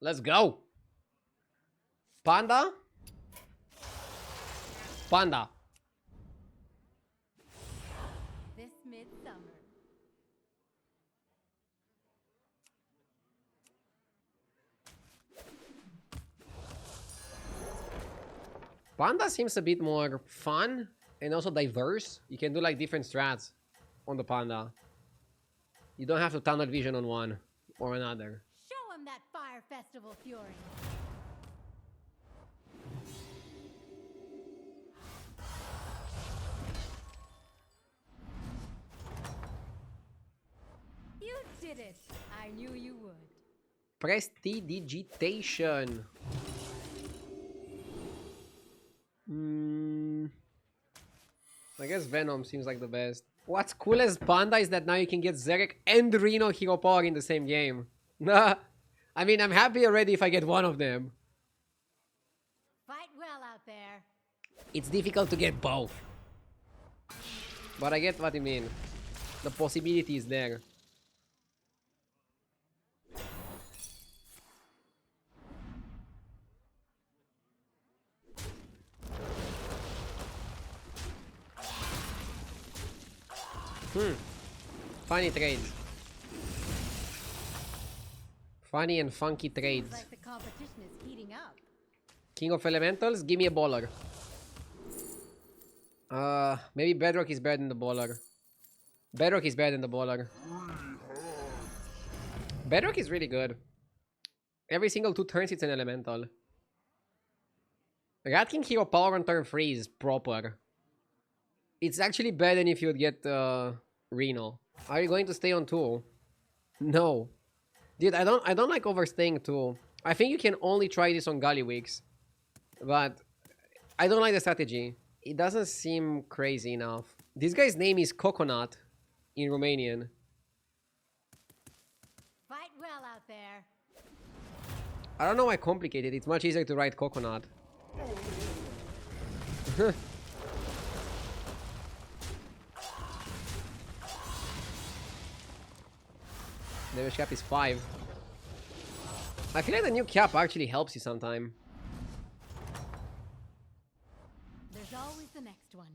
Let's go. Panda? Panda. This midsummer. Panda seems a bit more fun and also diverse. You can do like different strats on the Panda. You don't have to tunnel vision on one or another. Show him that fire festival fury. You did it. I knew you would. Prestidigitation. I guess Venom seems like the best. What's cool as Panda is that now you can get Zerek and Reno Hero Power in the same game. Nah. I mean, I'm happy already if I get one of them. Fight well out there. It's difficult to get both. But I get what you mean. The possibility is there. Funny trades. Funny and funky trades. Like the competition is heating up. King of Elementals, give me a bowler. Maybe Bedrock is better than the bowler. Bedrock is better than the bowler. Bedrock is really good. Every single 2 turns it's an elemental. Rat King Hero Power on turn 3 is proper. It's actually better than if you'd get Reno. Are you going to stay on 2? No. Dude, I don't like overstaying 2. I think you can only try this on Gallywix. But I don't like the strategy. It doesn't seem crazy enough. This guy's name is Coconut in Romanian. Fight well out there. I don't know why complicated. It's much easier to write Coconut. Damage cap is 5. I feel like the new cap actually helps you sometime. There's always the next one.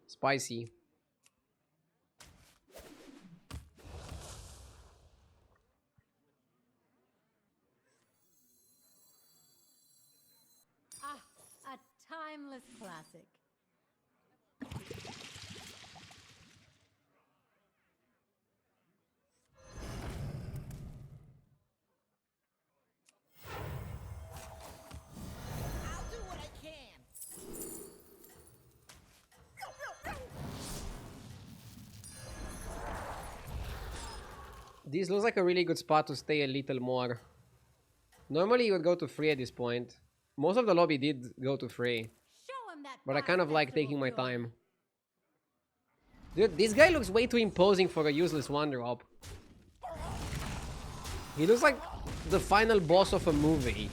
Spicy. Ah, a timeless classic. I'll do what I can. This looks like a really good spot to stay a little more. Normally you would go to 3 at this point. Most of the lobby did go to 3. Show him that But I fire kind of like festival taking my fury. time. Dude, this guy looks way too imposing for a useless 1-drop. He looks like the final boss of a movie.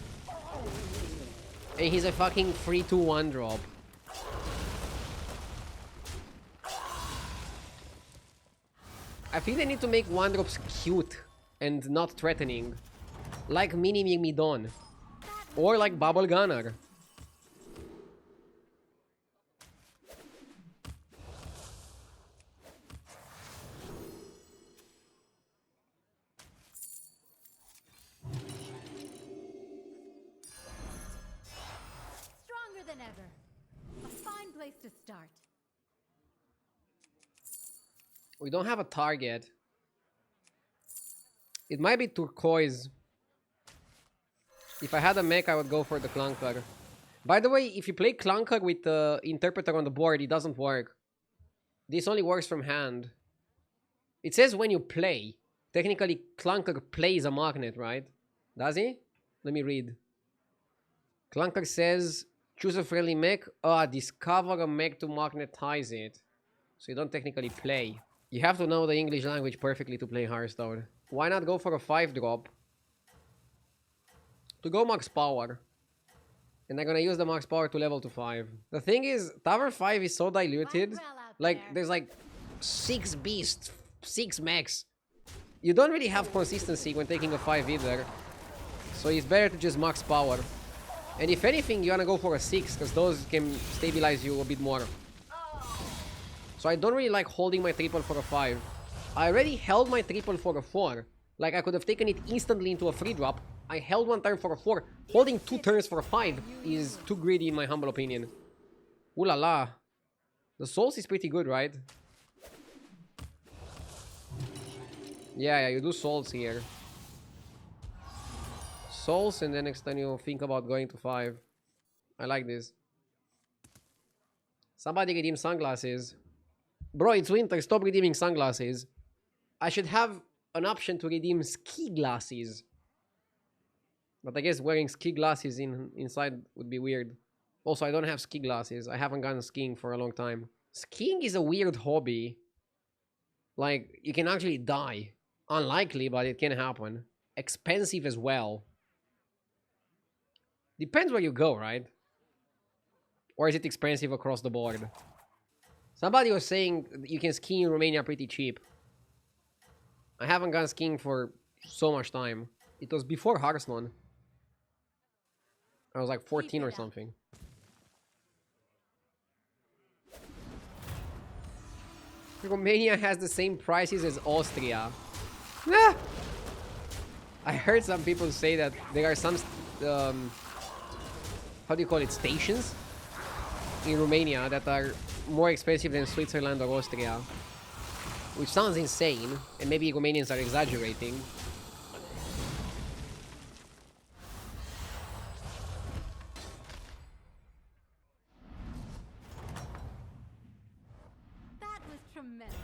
And he's a fucking 3-2 1-drop. I think they need to make 1-drops cute and not threatening. Like Mini Migmidon. Or like Bubble Gunner. Stronger than ever. A fine place to start. We don't have a target. It might be turquoise. If I had a mech, I would go for the clunker. By the way, if you play clunker with the interpreter on the board, it doesn't work. This only works from hand. It says when you play. Technically, clunker plays a magnet, right? Does he? Let me read. Clunker says, choose a friendly mech. Discover a mech to magnetize it. So you don't technically play. You have to know the English language perfectly to play Hearthstone. Why not go for a 5-drop? To go max power. And I'm gonna use the max power to level to 5. The thing is, Tower 5 is so diluted. Fight well out Like, there. there's like 6 beasts, 6 mechs. You don't really have consistency when taking a 5 either. So it's better to just max power. And if anything, you wanna go for a 6, because those can stabilize you a bit more. So I don't really like holding my triple for a 5. I already held my triple for a 4. Like, I could have taken it instantly into a free drop. I held one turn for a 4. Holding 2 turns for a 5 is too greedy in my humble opinion. Ooh la la. The Souls is pretty good, right? Yeah, you do Souls here. Souls, and then next time you think about going to 5. I like this. Somebody redeem sunglasses. Bro, it's winter. Stop redeeming sunglasses. I should have an option to redeem ski glasses. But I guess wearing ski glasses inside would be weird. Also, I don't have ski glasses. I haven't gone skiing for a long time. Skiing is a weird hobby. Like, you can actually die. Unlikely, but it can happen. Expensive as well. Depends where you go, right? Or is it expensive across the board? Somebody was saying you can ski in Romania pretty cheap. I haven't gone skiing for so much time. It was before Hearthstone. I was like 14 or something. Romania has the same prices as Austria. Ah! I heard some people say that there are some, how do you call it, stations in Romania that are more expensive than Switzerland or Austria. Which sounds insane, and maybe Romanians are exaggerating. That was tremendous.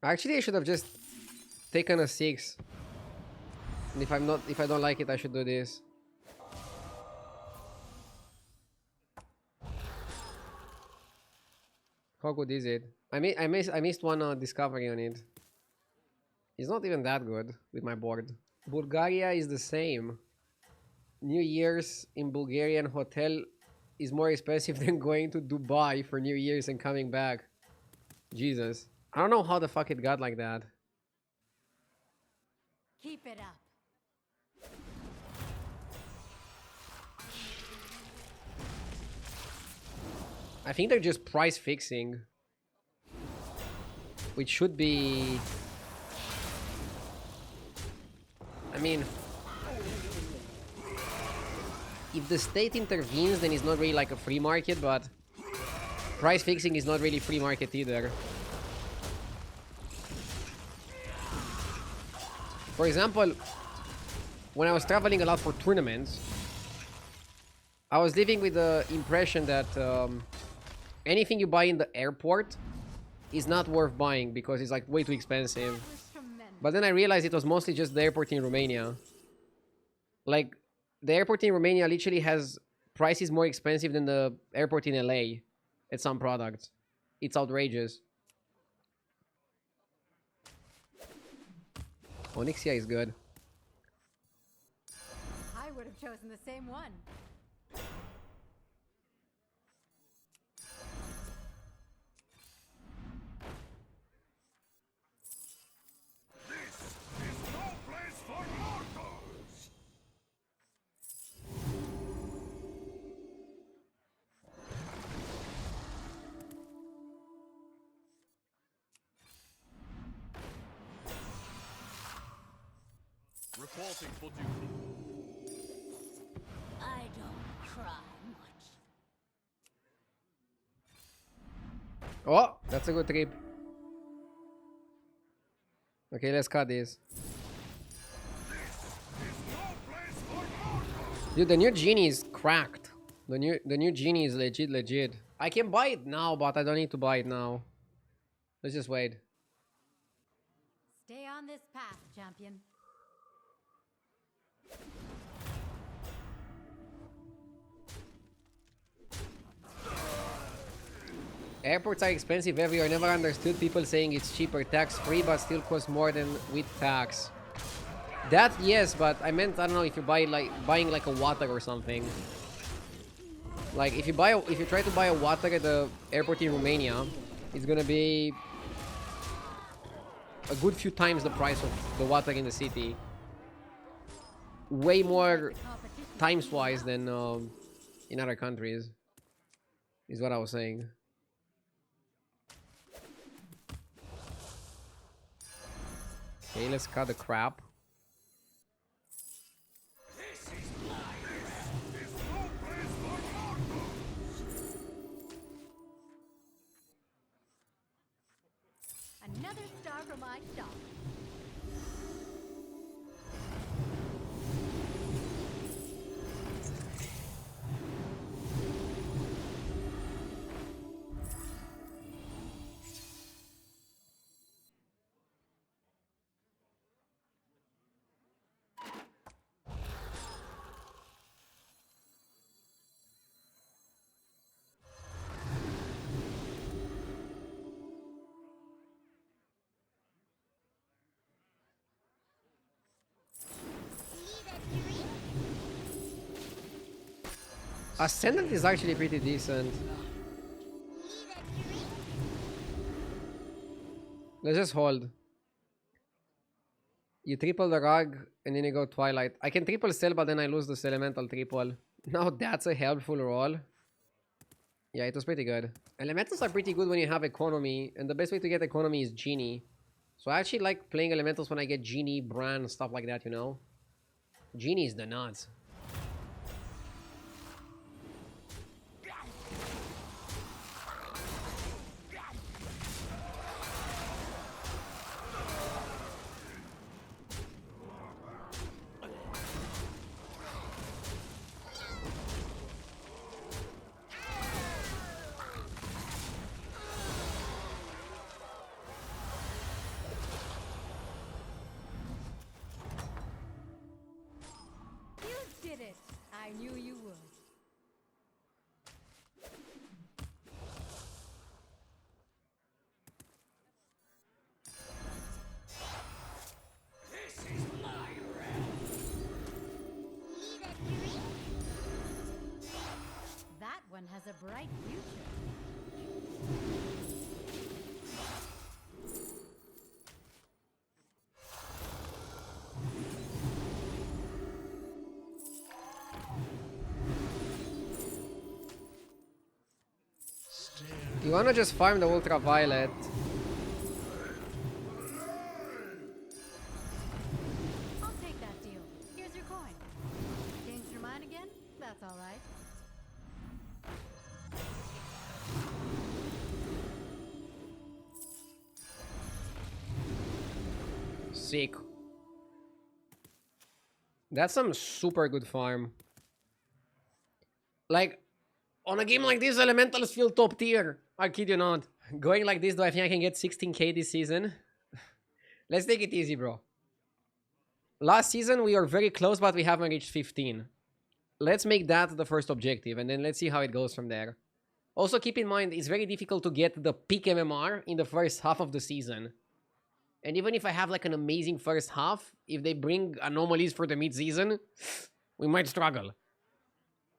Actually, I should have just taken a 6. And if I don't like it, I should do this. How good is it? I missed one discovery on it. It's not even that good with my board. Bulgaria is the same. New Year's in Bulgarian hotel is more expensive than going to Dubai for New Year's and coming back. Jesus. I don't know how the fuck it got like that. Keep it up. I think they're just price fixing. Which should be... I mean... If the state intervenes, then it's not really like a free market, but... Price fixing is not really free market either. For example, when I was traveling a lot for tournaments, I was living with the impression that anything you buy in the airport is not worth buying because it's like way too expensive. That was tremendous. But then I realized it was mostly just the airport in Romania. Like, the airport in Romania literally has prices more expensive than the airport in LA at some products. It's outrageous. Onyxia is good. I would have chosen the same one. Reporting for duty. I don't cry much. Oh, that's a good trip. Okay, let's cut this. Dude, the new Genie is cracked. The new Genie is legit. I can buy it now, but I don't need to buy it now. Let's just wait. Stay on this path, champion. Airports are expensive everywhere. Never understood people saying it's cheaper, tax-free, but still costs more than with tax. That, yes, but I meant, I don't know, if you buy buying like a water or something. Like if you try to buy a water at the airport in Romania, it's gonna be a good few times the price of the water in the city. Way more times-wise than in other countries, is what I was saying. Okay, let's cut the crap. Another star for my shop. Ascendant is actually pretty decent. Let's just hold. You triple the rug and then you go Twilight. I can triple sell, but then I lose this elemental triple. Now that's a helpful roll. Yeah, it was pretty good. Elementals are pretty good when you have economy, and the best way to get economy is Genie. So I actually like playing elementals when I get Genie, Bran, stuff like that, you know? Genie is the nuts. I knew you would. This is my realm. That one has a bright future. You wanna just farm the ultraviolet. I'll take that deal. Here's your coin. Changed your mind again? That's all right. Sick. That's some super good farm. Like, on a game like this, elementals feel top tier. I kid you not. Going like this, do I think I can get 16k this season? Let's take it easy, bro. Last season, we were very close, but we haven't reached 15. Let's make that the first objective, and then let's see how it goes from there. Also, keep in mind, it's very difficult to get the peak MMR in the first half of the season. And even if I have like an amazing first half, if they bring anomalies for the mid-season, we might struggle.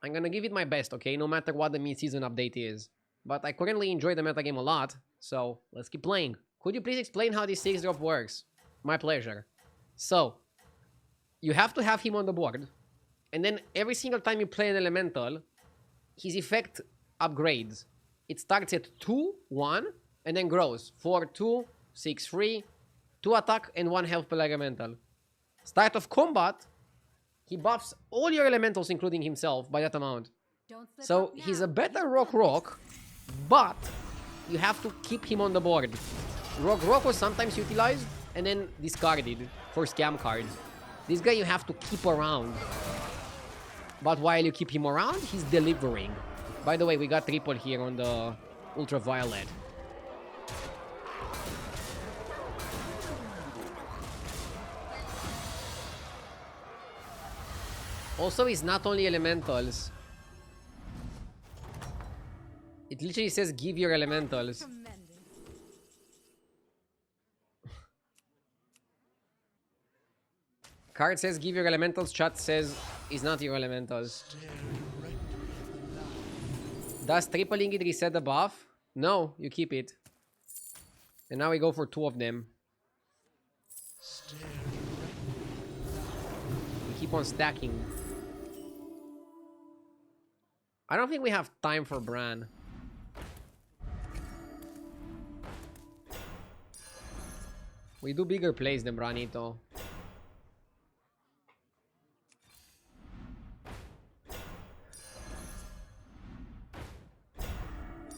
I'm gonna give it my best, okay? No matter what the mid-season update is. But I currently enjoy the metagame a lot, so let's keep playing. Could you please explain how this 6-drop works? My pleasure. So, you have to have him on the board, and then every single time you play an elemental, his effect upgrades. It starts at 2, 1, and then grows. 4, 2, 6, 3, 2 attack, and 1 health per elemental. Start of combat, he buffs all your elementals, including himself, by that amount. Don't slip So up now. he's a better rock, but you have to keep him on the board. Rock was sometimes utilized and then discarded for scam cards. This guy you have to keep around. But while you keep him around, he's delivering. By the way, we got triple here on the ultraviolet. Also, it's not only elementals. It literally says give your elementals. Tremendous. Card says give your elementals, chat says is not your elementals. Does tripling it reset the buff? No, you keep it. And now we go for 2 of them. We keep on stacking. I don't think we have time for Bran. We do bigger plays than Branito.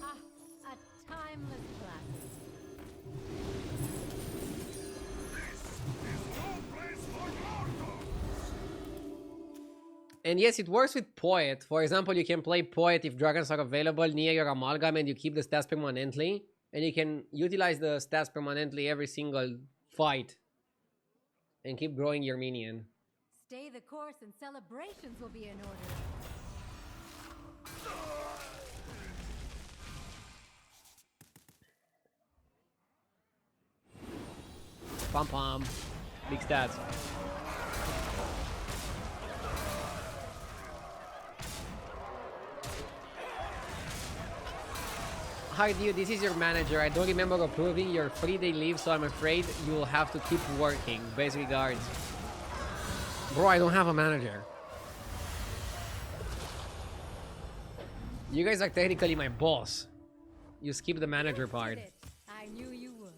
Ah, a timeless classic. And yes, it works with Poet. For example, you can play Poet if dragons are available near your Amalgam and you keep the stats permanently. And you can utilize the stats permanently every single fight. And keep growing your minion. Stay the course and celebrations will be in order. Pom pom. Big stats. Hi dude, this is your manager. I don't remember approving your 3-day leave, so I'm afraid you will have to keep working. Best regards. Bro, I don't have a manager. You guys are technically my boss. You skip the manager part. Did it. I knew you would.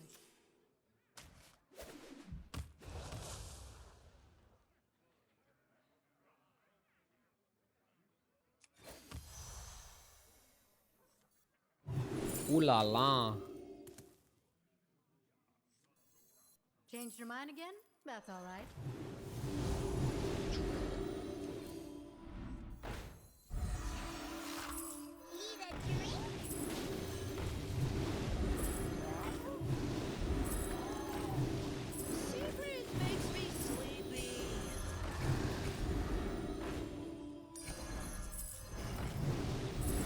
Ooh la la. Changed your mind again? That's all right. Secret makes me sleepy.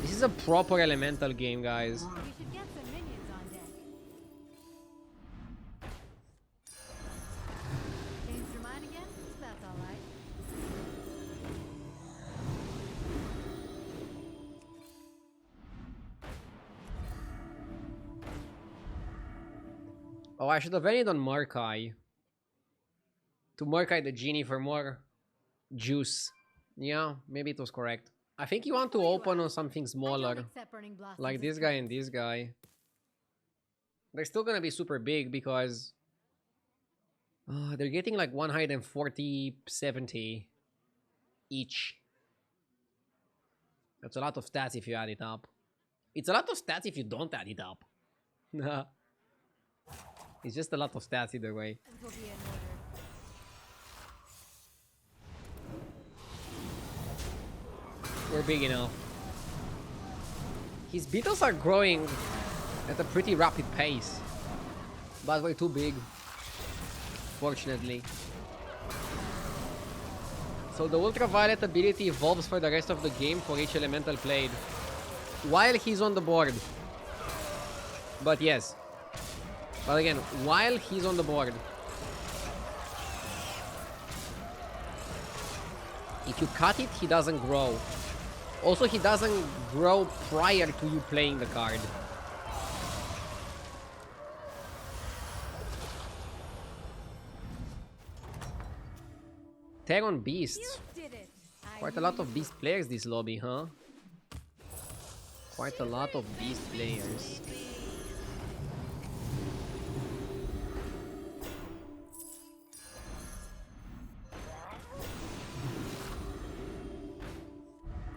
This is a proper elemental game, guys. You should get some minions on deck. Changed your mind again? That's all right. Oh, I should have ended on Markai. To Markai the Genie for more juice. Yeah, maybe it was correct. I think you want to open on something I don't smaller. accept burning blossoms Like as this guy and this guy. They're still gonna be super big because they're getting like 140, 70 each. That's a lot of stats if you add it up. It's a lot of stats if you don't add it up. It's just a lot of stats either way. will be in order. We're big enough. His beetles are growing at a pretty rapid pace. But we're too big. Fortunately. So the ultraviolet ability evolves for the rest of the game for each elemental played. While he's on the board. But yes. But again, while he's on the board. If you cut it, he doesn't grow. Also, he doesn't grow prior to you playing the card. Terran Beasts. You did it. I Quite a knew lot you of Beast players this lobby, huh? Quite a lot of Beast players.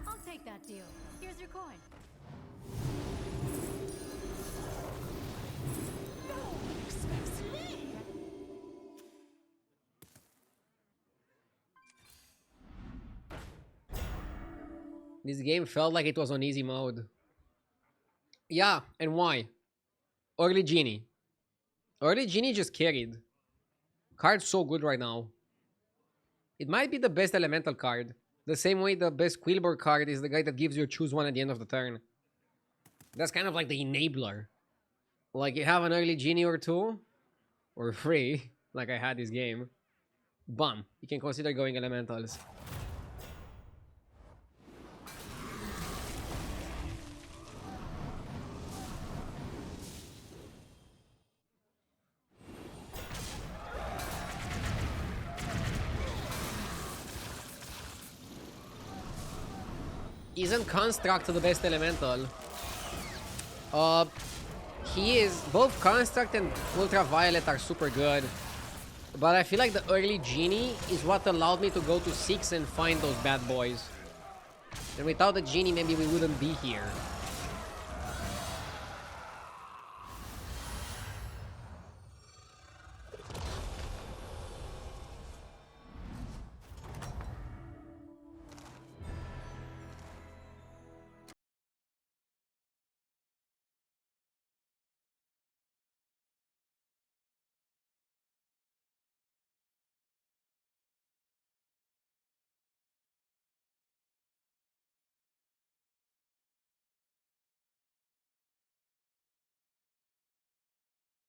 I'll take that deal. Here's your coin. No one expects me. This game felt like it was on easy mode. Yeah, and why? Early Genie. Early Genie just carried. Card's so good right now. It might be the best elemental card. The same way the best Quilboar card is the guy that gives you a choose one at the end of the turn. That's kind of like the enabler. Like you have an early Genie or two, or free, like I had this game. Bum, you can consider going elementals. Isn't Construct the best elemental? He is. Both Construct and Ultraviolet are super good. But I feel like the early Genie is what allowed me to go to 6 and find those bad boys. And without the Genie, maybe we wouldn't be here.